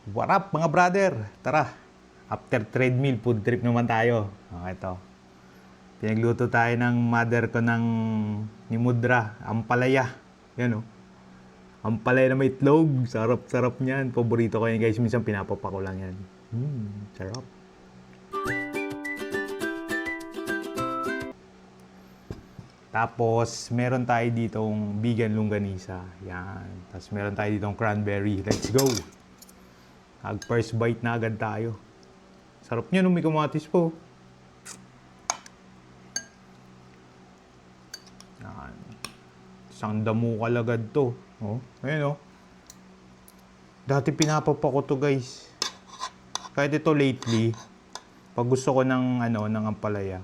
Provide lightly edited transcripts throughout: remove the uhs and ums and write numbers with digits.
What up mga brother? Tara, after treadmill, food trip naman tayo. Okay to. Pinagluto tayo ng mother ko ni Mudra, ampalaya. Yan o. Ampalaya na may itlog. Sarap-sarap niyan. Paborito ko yan guys. Minsan pinapapa ko lang yan. Sarap. Tapos, meron tayo ditong vegan longganisa. Yan. Tapos, meron tayo ditong cranberry. Let's go! First bite na agad tayo. Sarap niya nung may kamatis po. Yan. Isang damukal agad to. Oh, ayun oh. Dati pinapapa ko to guys. Kahit ito lately, pag gusto ko ng ampalaya.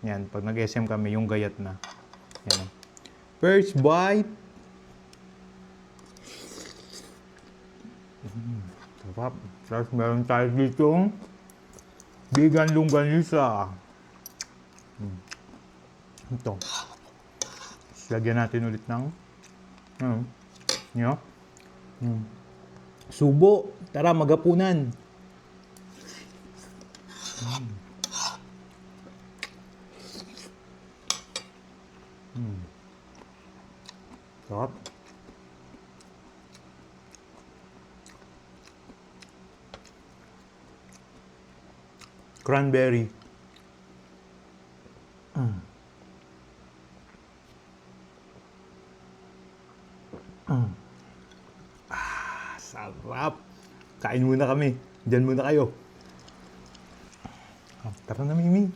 Yan, pag nag-SM kami, yung gayat na. Yan. First bite. Sarap. Tapos meron tayo ditong vegan longganisa. Ito. Lagyan natin ulit ng subo. Tara, magapunan. Sarap. Cranberry. Sarap. Kain muna kami. Diyan muna kayo. Tara na, Mimi.